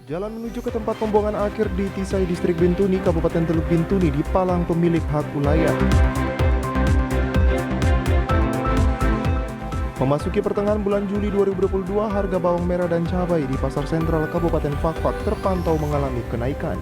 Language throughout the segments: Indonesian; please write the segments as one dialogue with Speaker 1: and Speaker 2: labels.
Speaker 1: Jalan menuju ke tempat pembuangan akhir di Tisai Distrik Bintuni, Kabupaten Teluk Bintuni dipalang pemilik hak ulayat. Memasuki pertengahan bulan Juli 2022, harga bawang merah dan cabai di Pasar Sentral Kabupaten Fakfak terpantau mengalami kenaikan.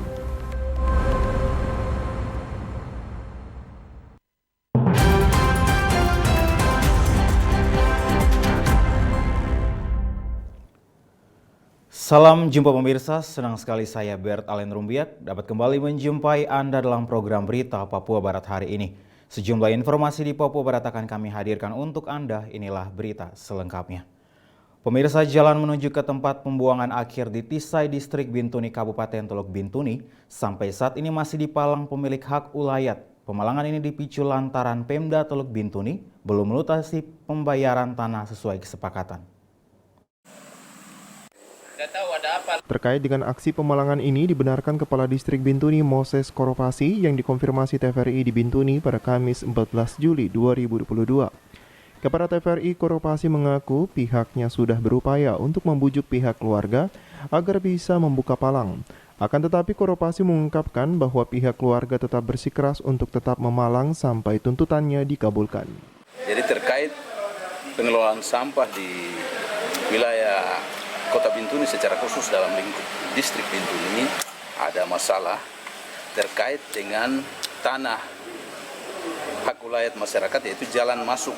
Speaker 2: Salam jumpa pemirsa, senang sekali saya Bert Alen Rumbiak dapat kembali menjumpai Anda dalam program Berita Papua Barat hari ini. Sejumlah informasi di Papua Barat akan kami hadirkan untuk Anda, inilah berita selengkapnya. Pemirsa, jalan menuju ke tempat pembuangan akhir di Tisai Distrik Bintuni Kabupaten Teluk Bintuni sampai saat ini masih dipalang pemilik hak ulayat. Pemalangan ini dipicu lantaran Pemda Teluk Bintuni belum melunasi pembayaran tanah sesuai kesepakatan.
Speaker 1: Terkait dengan aksi pemalangan ini, dibenarkan Kepala Distrik Bintuni Moses Koropasi yang dikonfirmasi TVRI di Bintuni pada Kamis 14 Juli 2022. Kepada TVRI, Koropasi mengaku pihaknya sudah berupaya untuk membujuk pihak keluarga agar bisa membuka palang. Akan tetapi Koropasi mengungkapkan bahwa pihak keluarga tetap bersikeras untuk tetap memalang sampai tuntutannya dikabulkan.
Speaker 3: Jadi terkait pengelolaan sampah di wilayah Kota Bintuni secara khusus dalam lingkup distrik Bintuni ada masalah terkait dengan tanah hak ulayat masyarakat, yaitu jalan masuk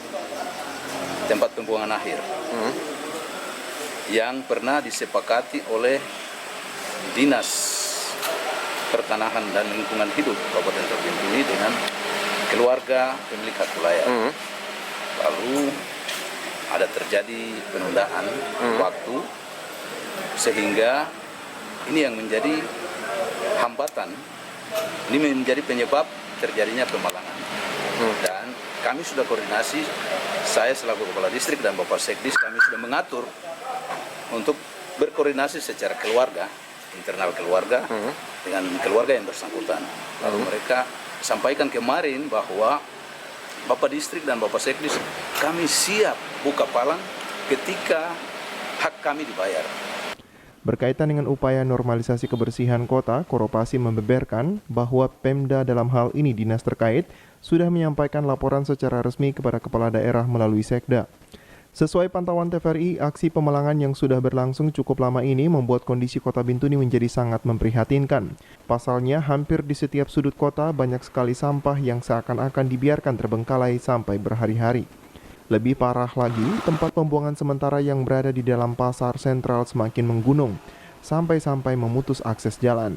Speaker 3: tempat pembuangan akhir yang pernah disepakati oleh Dinas Pertanahan dan Lingkungan Hidup Kabupaten Teluk Bintuni dengan keluarga pemilik hak ulayat. Lalu ada terjadi penundaan waktu sehingga ini yang menjadi hambatan, ini menjadi penyebab terjadinya pemalangan. Dan kami sudah koordinasi, saya selaku Kepala Distrik dan Bapak Sekdis, kami sudah mengatur untuk berkoordinasi secara keluarga, internal keluarga, dengan keluarga yang bersangkutan. Lalu mereka sampaikan kemarin bahwa Bapak Distrik dan Bapak Sekdis, kami siap buka palang ketika hak kami dibayar.
Speaker 1: Berkaitan dengan upaya normalisasi kebersihan kota, Koropasi membeberkan bahwa Pemda dalam hal ini dinas terkait sudah menyampaikan laporan secara resmi kepada kepala daerah melalui Sekda. Sesuai pantauan TVRI, aksi pemalangan yang sudah berlangsung cukup lama ini membuat kondisi kota Bintuni menjadi sangat memprihatinkan. Pasalnya, hampir di setiap sudut kota banyak sekali sampah yang seakan-akan dibiarkan terbengkalai sampai berhari-hari. Lebih parah lagi, tempat pembuangan sementara yang berada di dalam pasar sentral semakin menggunung, sampai-sampai memutus akses jalan.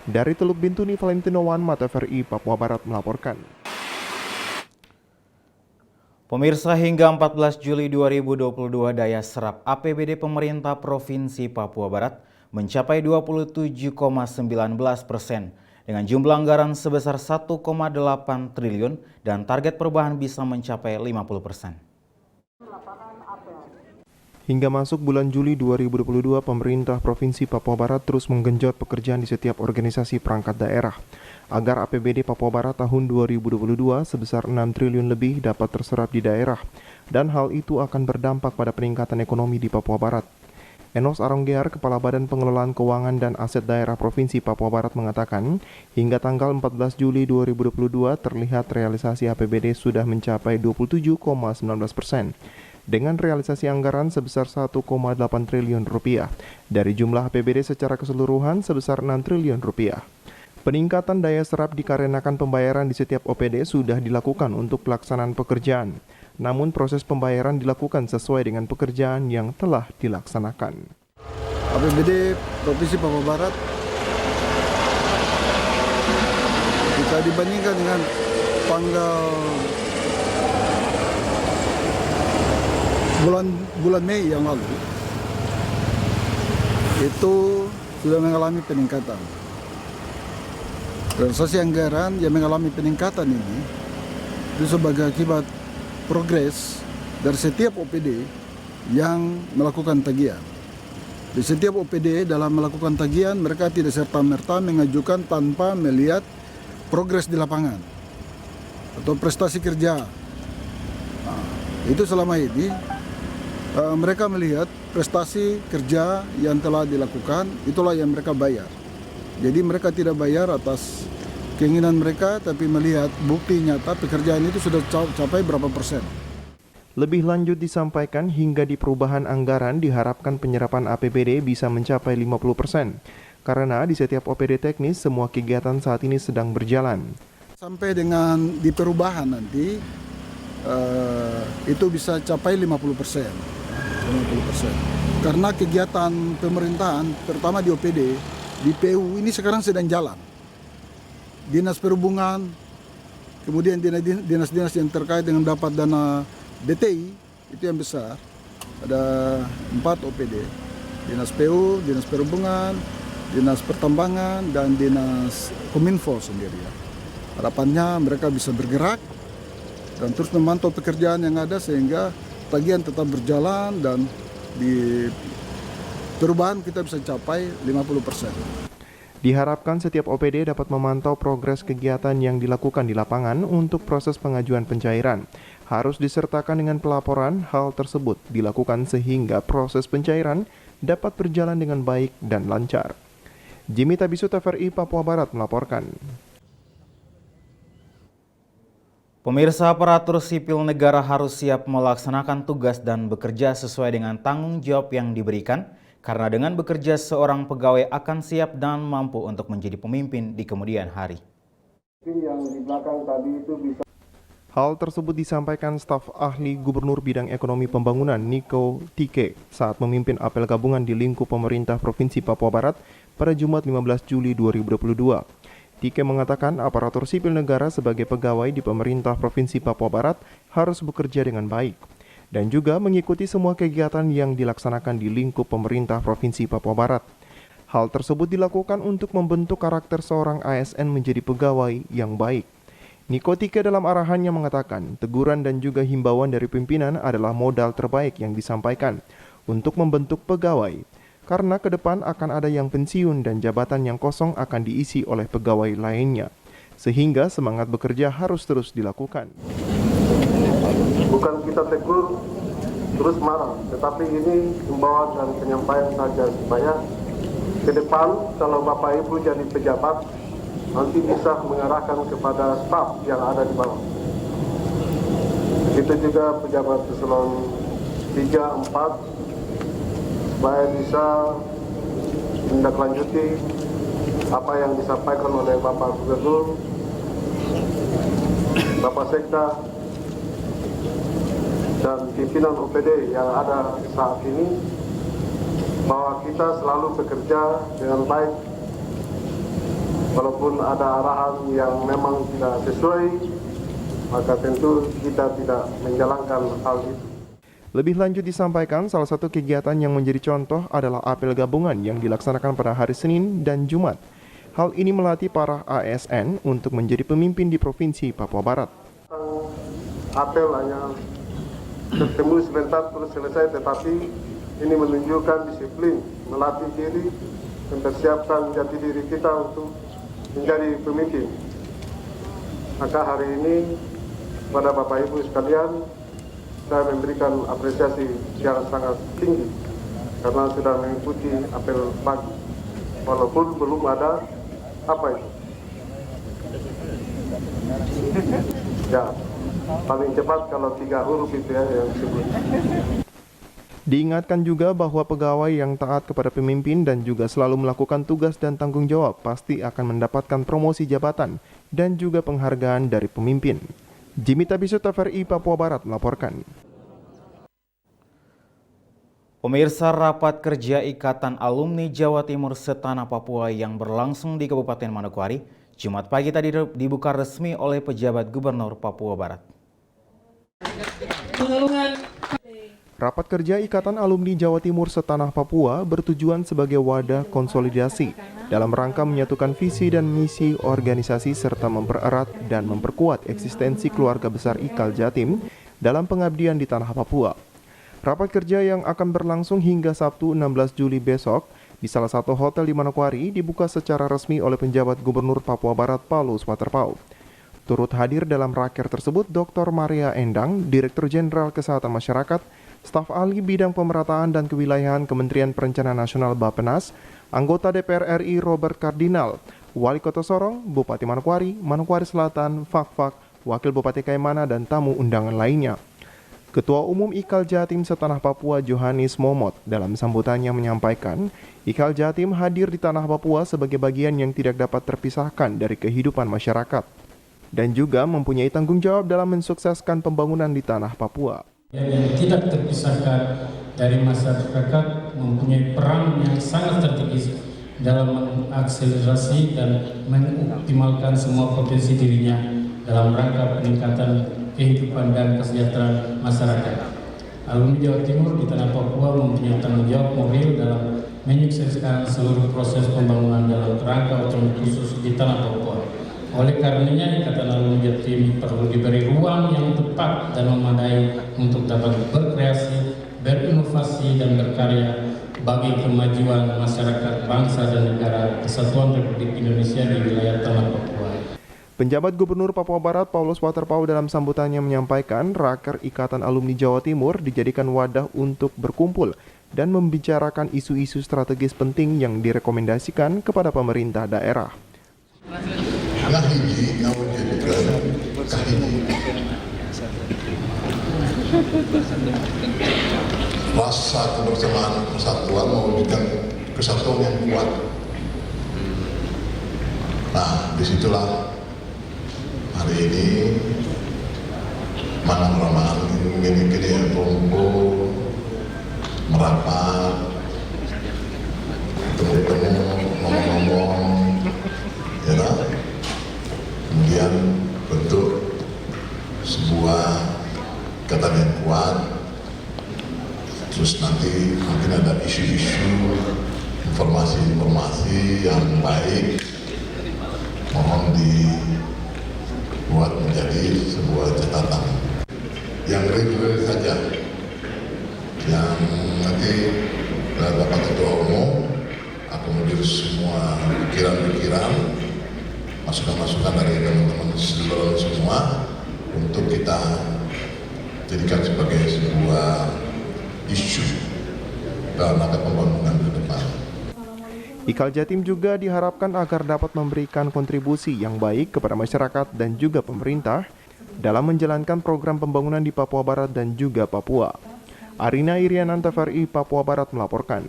Speaker 1: Dari Teluk Bintuni, Valentino Wanma, TVRI Papua Barat melaporkan.
Speaker 2: Pemirsa, hingga 14 Juli 2022 daya serap APBD pemerintah Provinsi Papua Barat mencapai 27,19% dengan jumlah anggaran sebesar 1,8 triliun dan target perubahan bisa mencapai 50%.
Speaker 1: Hingga masuk bulan Juli 2022, pemerintah Provinsi Papua Barat terus menggenjot pekerjaan di setiap organisasi perangkat daerah agar APBD Papua Barat tahun 2022 sebesar 6 triliun lebih dapat terserap di daerah, dan hal itu akan berdampak pada peningkatan ekonomi di Papua Barat. Enos Aronggear, Kepala Badan Pengelolaan Keuangan dan Aset Daerah Provinsi Papua Barat mengatakan, hingga tanggal 14 Juli 2022 terlihat realisasi APBD sudah mencapai 27,19%, dengan realisasi anggaran sebesar 1,8 triliun rupiah, dari jumlah APBD secara keseluruhan sebesar 6 triliun rupiah. Peningkatan daya serap dikarenakan pembayaran di setiap OPD sudah dilakukan untuk pelaksanaan pekerjaan. Namun proses pembayaran dilakukan sesuai dengan pekerjaan yang telah dilaksanakan.
Speaker 4: APBD Provinsi Papua Barat jika dibandingkan dengan tanggal bulan Mei yang lalu itu sudah mengalami peningkatan. Realisasi anggaran yang mengalami peningkatan ini itu sebagai akibat progres dari setiap OPD yang melakukan tagihan. Di setiap OPD dalam melakukan tagihan, mereka tidak serta-merta mengajukan tanpa melihat progres di lapangan atau prestasi kerja. Nah, itu selama ini Mereka melihat prestasi kerja yang telah dilakukan, itulah yang mereka bayar. Jadi mereka tidak bayar atas keinginan mereka, tapi melihat bukti nyata pekerjaan itu sudah capai berapa persen.
Speaker 1: Lebih lanjut disampaikan hingga di perubahan anggaran diharapkan penyerapan APBD bisa mencapai 50%. Karena di setiap OPD teknis semua kegiatan saat ini sedang berjalan.
Speaker 4: Sampai dengan di perubahan nanti itu bisa capai 50%. 50%. Karena kegiatan pemerintahan terutama di OPD, di PU ini sekarang sedang jalan. Dinas Perhubungan, kemudian dinas-dinas yang terkait dengan dapat dana DTI itu yang besar. Ada 4 OPD. Dinas PU, Dinas Perhubungan, Dinas Pertambangan, dan Dinas Kominfo sendiri. Harapannya mereka bisa bergerak dan terus memantau pekerjaan yang ada sehingga tagihan tetap berjalan dan di perubahan kita bisa capai 50%.
Speaker 1: Diharapkan setiap OPD dapat memantau progres kegiatan yang dilakukan di lapangan untuk proses pengajuan pencairan. Harus disertakan dengan pelaporan hal tersebut dilakukan sehingga proses pencairan dapat berjalan dengan baik dan lancar. Jimmy Tabisu, TVRI Papua Barat melaporkan.
Speaker 2: Pemirsa, aparatur sipil negara harus siap melaksanakan tugas dan bekerja sesuai dengan tanggung jawab yang diberikan, karena dengan bekerja seorang pegawai akan siap dan mampu untuk menjadi pemimpin di kemudian hari.
Speaker 1: Hal tersebut disampaikan staf ahli Gubernur Bidang Ekonomi Pembangunan Niko Tike saat memimpin apel gabungan di lingkup pemerintah Provinsi Papua Barat pada Jumat 15 Juli 2022. Tike mengatakan aparatur sipil negara sebagai pegawai di pemerintah Provinsi Papua Barat harus bekerja dengan baik dan juga mengikuti semua kegiatan yang dilaksanakan di lingkup pemerintah Provinsi Papua Barat. Hal tersebut dilakukan untuk membentuk karakter seorang ASN menjadi pegawai yang baik. Niko Tike dalam arahannya mengatakan teguran dan juga himbauan dari pimpinan adalah modal terbaik yang disampaikan untuk membentuk pegawai. Karena ke depan akan ada yang pensiun dan jabatan yang kosong akan diisi oleh pegawai lainnya. Sehingga semangat bekerja harus terus dilakukan.
Speaker 5: Bukan kita tegur terus marah, tetapi ini himbauan dan penyampaian saja supaya ke depan kalau Bapak Ibu jadi pejabat nanti bisa mengarahkan kepada staf yang ada di bawah. Begitu juga pejabat eselon 3, 4 supaya bisa menindaklanjuti apa yang disampaikan oleh Bapak Gubernur, Bapak Sekda, dan pimpinan OPD yang ada saat ini, bahwa kita selalu bekerja dengan baik walaupun ada arahan yang memang tidak sesuai, maka tentu kita tidak menjalankan hal itu.
Speaker 1: Lebih lanjut disampaikan salah satu kegiatan yang menjadi contoh adalah apel gabungan yang dilaksanakan pada hari Senin dan Jumat. Hal ini melatih para ASN untuk menjadi pemimpin di Provinsi Papua Barat.
Speaker 5: Apel hanya bertemu sebentar terus selesai, tetapi ini menunjukkan disiplin, melatih diri, mempersiapkan jati diri kita untuk menjadi pemimpin. Maka hari ini kepada Bapak Ibu sekalian, saya memberikan apresiasi yang sangat tinggi karena sudah mengikuti apel pagi, walaupun belum ada apa itu. Ya, paling cepat kalau 3 huruf itu ya yang disebut.
Speaker 1: Diingatkan juga bahwa pegawai yang taat kepada pemimpin dan juga selalu melakukan tugas dan tanggung jawab pasti akan mendapatkan promosi jabatan dan juga penghargaan dari pemimpin. Jimmy Tabisu, TVRI Papua Barat melaporkan.
Speaker 2: Pemirsa, rapat kerja Ikatan Alumni Jawa Timur Setanah Papua yang berlangsung di Kabupaten Manokwari Jumat pagi tadi dibuka resmi oleh pejabat Gubernur Papua Barat.
Speaker 1: Rapat kerja Ikatan Alumni Jawa Timur Setanah Papua bertujuan sebagai wadah konsolidasi dalam rangka menyatukan visi dan misi organisasi serta mempererat dan memperkuat eksistensi keluarga besar IKAL Jatim dalam pengabdian di tanah Papua. Rapat kerja yang akan berlangsung hingga Sabtu 16 Juli besok di salah satu hotel di Manokwari dibuka secara resmi oleh penjabat Gubernur Papua Barat Paulus Waterpau. Turut hadir dalam raker tersebut Dr. Maria Endang, Direktur Jenderal Kesehatan Masyarakat, staf ahli bidang pemerataan dan kewilayahan Kementerian Perencanaan Nasional Bappenas, anggota DPR RI Robert Kardinal, Wali Kota Sorong, Bupati Manokwari, Manokwari Selatan, Fakfak, Wakil Bupati Kaimana, dan tamu undangan lainnya. Ketua Umum IKAL Jatim Setanah Papua Johannes Momot dalam sambutannya menyampaikan, IKAL Jatim hadir di Tanah Papua sebagai bagian yang tidak dapat terpisahkan dari kehidupan masyarakat dan juga mempunyai tanggung jawab dalam mensukseskan pembangunan di Tanah Papua.
Speaker 6: Yang tidak terpisahkan dari masyarakat mempunyai peran yang sangat strategis dalam mengakselerasi dan mengoptimalkan semua potensi dirinya dalam rangka peningkatan kehidupan dan kesejahteraan masyarakat. Alumni Jawa Timur di Tanah Papua mempunyai tanggung jawab moral dalam menyukseskan seluruh proses pembangunan dalam kerangka otonomi khusus di Tanah Papua. Oleh karenanya, Ikatan Alumni Jatim perlu diberi ruang yang tepat dan memadai untuk dapat berkreasi, berinovasi, dan berkarya bagi kemajuan masyarakat, bangsa, dan negara Kesatuan Republik Indonesia di wilayah Tanah Papua.
Speaker 1: Penjabat Gubernur Papua Barat Paulus Waterpau dalam sambutannya menyampaikan Raker Ikatan Alumni Jawa Timur dijadikan wadah untuk berkumpul dan membicarakan isu-isu strategis penting yang direkomendasikan kepada pemerintah daerah.
Speaker 7: Rasa kebersamaan persatuan mewujudkan kesatuan yang kuat. Nah, disitulah hari ini mana gini kumpul, merapat, ketemu, ngomong-ngomong, ya kan? Kemudian bentuk sebuah ikatan yang kuat. Terus nanti mungkin ada isu-isu, informasi-informasi yang baik, mohon dibuat menjadi sebuah catatan yang reguler saja, yang nanti Bapak Ketua Umum akomodir semua pikiran-pikiran, masukan-masukan dari teman-teman semua untuk kita jadikan sebagai sebuah isu dalam rangka pembangunan ke depan.
Speaker 1: IKAL Jatim juga diharapkan agar dapat memberikan kontribusi yang baik kepada masyarakat dan juga pemerintah dalam menjalankan program pembangunan di Papua Barat dan juga Papua. Arina Irianan, TVRI Papua Barat melaporkan.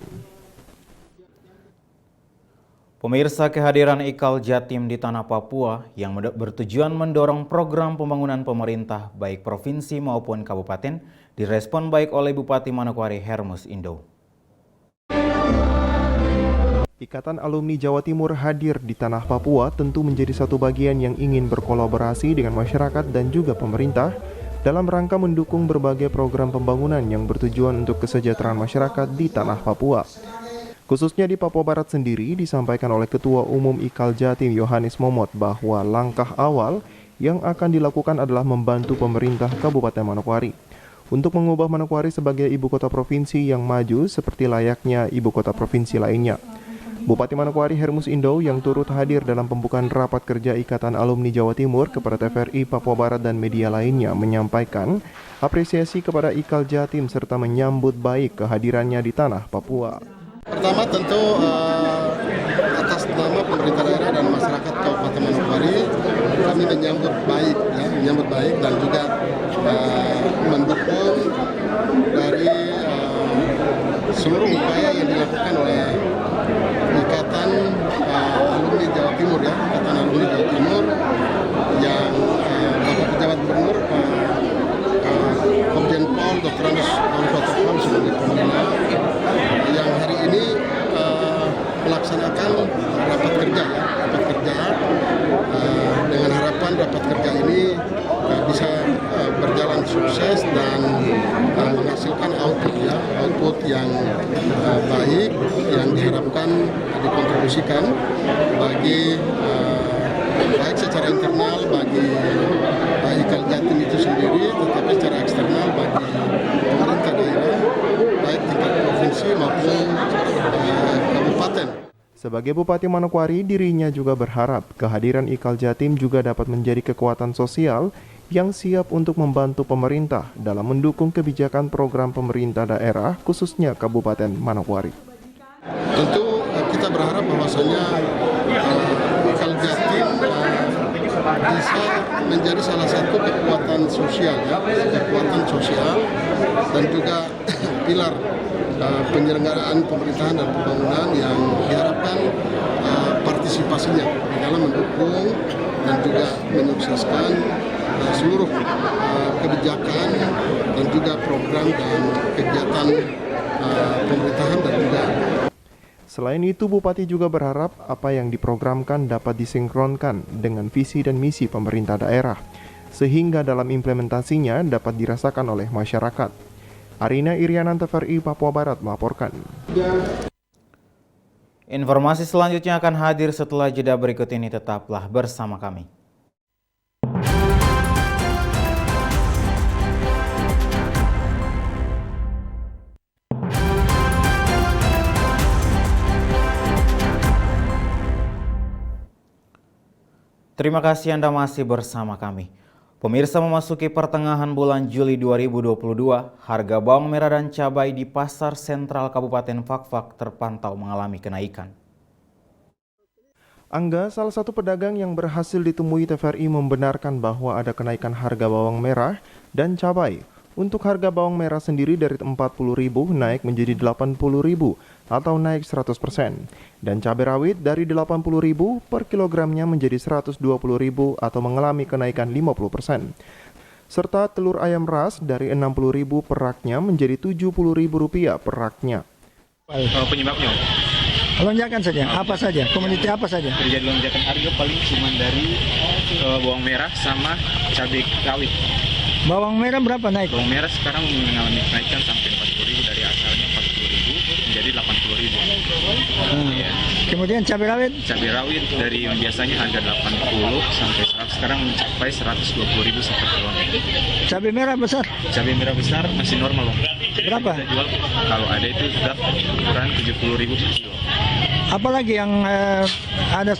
Speaker 2: Pemirsa, kehadiran IKAL Jatim di Tanah Papua yang bertujuan mendorong program pembangunan pemerintah baik provinsi maupun kabupaten direspon baik oleh Bupati Manokwari Hermus Indo.
Speaker 1: Ikatan Alumni Jawa Timur hadir di Tanah Papua tentu menjadi satu bagian yang ingin berkolaborasi dengan masyarakat dan juga pemerintah dalam rangka mendukung berbagai program pembangunan yang bertujuan untuk kesejahteraan masyarakat di Tanah Papua. Khususnya di Papua Barat sendiri disampaikan oleh Ketua Umum IKAL Jatim Johannes Momot bahwa langkah awal yang akan dilakukan adalah membantu pemerintah Kabupaten Manokwari untuk mengubah Manokwari sebagai ibu kota provinsi yang maju seperti layaknya ibu kota provinsi lainnya. Bupati Manokwari Hermus Indo yang turut hadir dalam pembukaan rapat kerja Ikatan Alumni Jawa Timur kepada TVRI Papua Barat dan media lainnya menyampaikan apresiasi kepada IKAL Jatim serta menyambut baik kehadirannya di Tanah Papua.
Speaker 4: Pertama tentu atas nama pemerintah daerah dan masyarakat Kabupaten Manokwari kami menyambut baik dan juga mendukung dari seluruh upaya yang dilakukan oleh Ikatan Alumni Jawa Timur Ikatan Alumni Jawa Timur yang Bapak Pejabat Gubernur Komjen Pol Dr. Paulus Waterpau sebagai pembina yang hari ini melaksanakan rapat kerja dengan harapan rapat kerja ini bisa berjalan sukses dan menghasilkan output yang baik yang diharapkan dikontribusikan bagi baik secara internal bagi IKAL Jatim itu sendiri, tetapi secara eksternal bagi pemerintah daerah baik tingkat provinsi maupun kabupaten.
Speaker 1: Sebagai Bupati Manokwari, dirinya juga berharap kehadiran IKAL Jatim juga dapat menjadi kekuatan sosial yang siap untuk membantu pemerintah dalam mendukung kebijakan program pemerintah daerah, khususnya Kabupaten Manokwari.
Speaker 4: Tentu kita berharap bahwasanya Kaljatim bisa menjadi salah satu kekuatan sosial, dan juga pilar penyelenggaraan pemerintahan dan pembangunan yang diharapkan partisipasinya di dalam mendukung dan juga menyukseskan seluruh kebijakan dan juga program dan kegiatan pemerintahan dan juga.
Speaker 1: Selain itu, Bupati juga berharap apa yang diprogramkan dapat disinkronkan dengan visi dan misi pemerintah daerah, sehingga dalam implementasinya dapat dirasakan oleh masyarakat. Arina Irianan, TVRI Papua Barat melaporkan.
Speaker 2: Informasi selanjutnya akan hadir setelah jeda berikut ini, tetaplah bersama kami. Terima kasih Anda masih bersama kami. Pemirsa, memasuki pertengahan bulan Juli 2022, harga bawang merah dan cabai di Pasar Sentral Kabupaten Fakfak terpantau mengalami kenaikan.
Speaker 1: Angga, salah satu pedagang yang berhasil ditemui TVRI, membenarkan bahwa ada kenaikan harga bawang merah dan cabai. Untuk harga bawang merah sendiri dari Rp40.000 naik menjadi Rp80.000 atau naik 100%. Dan cabai rawit dari Rp80.000 per kilogramnya menjadi Rp120.000 atau mengalami kenaikan 50%. Serta telur ayam ras dari Rp60.000 per raknya menjadi Rp70.000 per raknya.
Speaker 8: Penyebabnya?
Speaker 9: Lonjakan saja, apa saja, komoditi apa saja?
Speaker 8: Terjadi lonjakan harga paling cuma dari bawang merah sama cabai rawit.
Speaker 9: Bawang merah berapa naik?
Speaker 8: Bawang merah sekarang mengalami kenaikan sampai Rp40.000, dari asalnya Rp40.000 menjadi Rp80.000. Ya.
Speaker 9: Kemudian cabai rawit?
Speaker 8: Cabai rawit dari yang biasanya harga Rp80 sampai 100, sekarang mencapai Rp120.000 per kilo.
Speaker 9: Cabai merah besar?
Speaker 8: Cabai merah besar masih normal, Bang.
Speaker 9: Berapa?
Speaker 8: Kita jual, kalau ada itu sudah ukuran Rp70.000 per kilo.
Speaker 9: Apalagi yang ada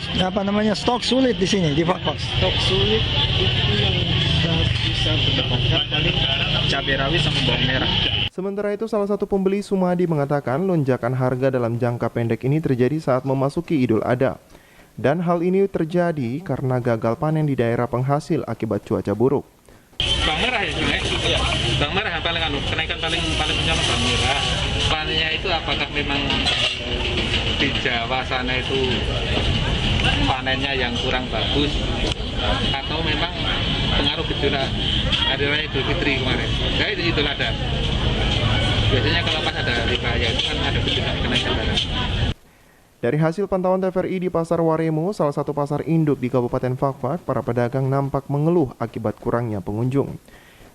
Speaker 9: stok sulit di sini di Fakfak?
Speaker 8: Stok sulit itu yang bisa berdapatkan paling cabai rawit sama bawang merah.
Speaker 1: Sementara itu, salah satu pembeli Sumadi mengatakan lonjakan harga dalam jangka pendek ini terjadi saat memasuki Idul Adha. Dan hal ini terjadi karena gagal panen di daerah penghasil akibat cuaca buruk.
Speaker 10: Bawang merah ya, ya. Bawang merah yang paling kenaikan paling utama bawang merah. Panennya itu apakah memang di Jawa sana itu panennya yang kurang bagus, atau memang pengaruh gejolak hari raya Idul Fitri kemarin? Ya itu Idul Adha. Biasanya kalau pas ada hari raya itu kan ada gejolak kenaikan barang.
Speaker 1: Dari hasil pantauan TVRI di Pasar Waremo, salah satu pasar induk di Kabupaten Fakfak, para pedagang nampak mengeluh akibat kurangnya pengunjung.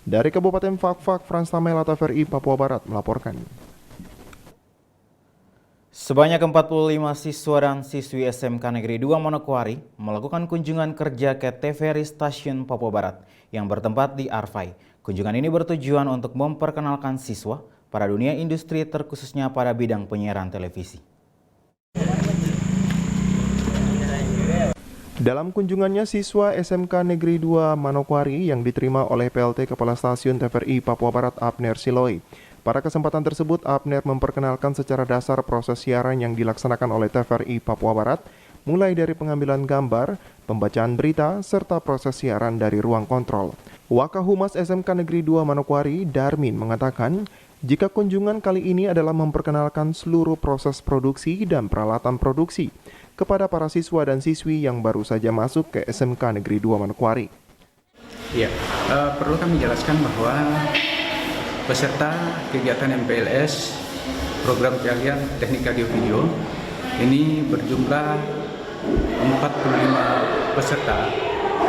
Speaker 1: Dari Kabupaten Fakfak, Frans Tamela, TVRI Papua Barat melaporkan.
Speaker 2: Sebanyak 45 siswa dan siswi SMK Negeri 2 Manokwari melakukan kunjungan kerja ke TVRI Stasiun Papua Barat yang bertempat di Arfai. Kunjungan ini bertujuan untuk memperkenalkan siswa pada dunia industri, terkhususnya pada bidang penyiaran televisi.
Speaker 1: Dalam kunjungannya, siswa SMK Negeri 2 Manokwari yang diterima oleh PLT Kepala Stasiun TVRI Papua Barat Abner Siloi. Pada kesempatan tersebut, Abner memperkenalkan secara dasar proses siaran yang dilaksanakan oleh TVRI Papua Barat, mulai dari pengambilan gambar, pembacaan berita, serta proses siaran dari ruang kontrol. Wakahumas SMK Negeri 2 Manokwari, Darmin, mengatakan jika kunjungan kali ini adalah memperkenalkan seluruh proses produksi dan peralatan produksi kepada para siswa dan siswi yang baru saja masuk ke SMK Negeri 2 Manokwari.
Speaker 11: Ya, perlu kami jelaskan bahwa peserta kegiatan MPLS program keahlian teknik audio video ini berjumlah 45 peserta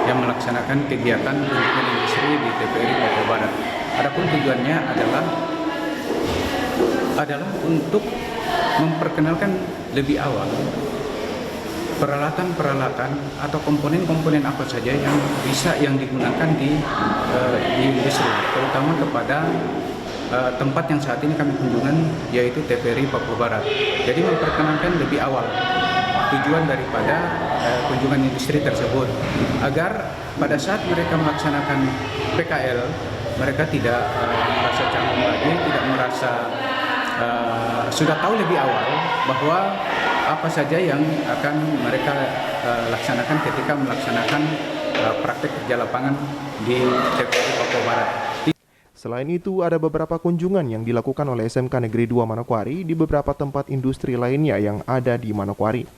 Speaker 11: yang melaksanakan kegiatan pendidikan industri di TVRI Papua Barat. Adapun tujuannya adalah untuk memperkenalkan lebih awal peralatan-peralatan atau komponen-komponen apa saja yang digunakan di industri, terutama kepada tempat yang saat ini kami kunjungan, yaitu TVRI Papua Barat. Jadi memperkenalkan lebih awal tujuan daripada kunjungan industri tersebut, agar pada saat mereka melaksanakan PKL mereka tidak merasa canggung lagi, tidak merasa sudah tahu lebih awal bahwa apa saja yang akan mereka laksanakan ketika melaksanakan praktek kerja lapangan di TVRI Papua Barat.
Speaker 1: Selain itu, ada beberapa kunjungan yang dilakukan oleh SMK Negeri 2 Manokwari di beberapa tempat industri lainnya yang ada di Manokwari.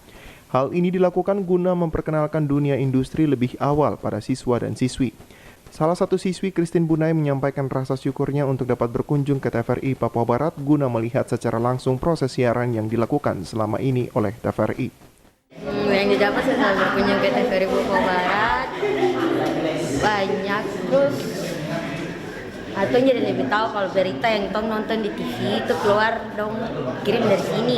Speaker 1: Hal ini dilakukan guna memperkenalkan dunia industri lebih awal pada siswa dan siswi. Salah satu siswi, Christine Bunai, menyampaikan rasa syukurnya untuk dapat berkunjung ke TVRI Papua Barat guna melihat secara langsung proses siaran yang dilakukan selama ini oleh TVRI.
Speaker 12: Yang didapat setelah berkunjung ke TVRI Papua Barat banyak, terus atau jadi lebih tahu kalau berita yang Tom nonton di TV itu keluar dong kirim dari sini.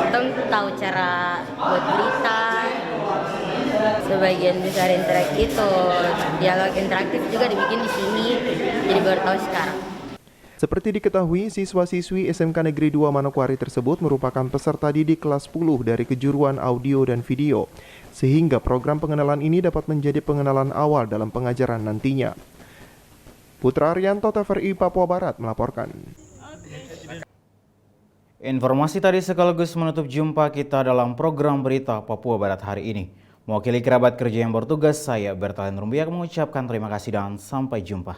Speaker 12: Tom tahu cara buat berita. Sebagian besar interaktif itu dialog interaktif juga dibikin di sini, jadi baru tahu sekarang.
Speaker 1: Seperti diketahui, siswa-siswi SMK Negeri 2 Manokwari tersebut merupakan peserta didik kelas 10 dari kejuruan audio dan video, sehingga program pengenalan ini dapat menjadi pengenalan awal dalam pengajaran nantinya. Putra Arianto, TVRI Papua Barat melaporkan.
Speaker 2: Informasi tadi sekaligus menutup jumpa kita dalam program berita Papua Barat hari ini. Mewakili kerabat kerja yang bertugas, saya Bertalen Rumbiak mengucapkan terima kasih dan sampai jumpa.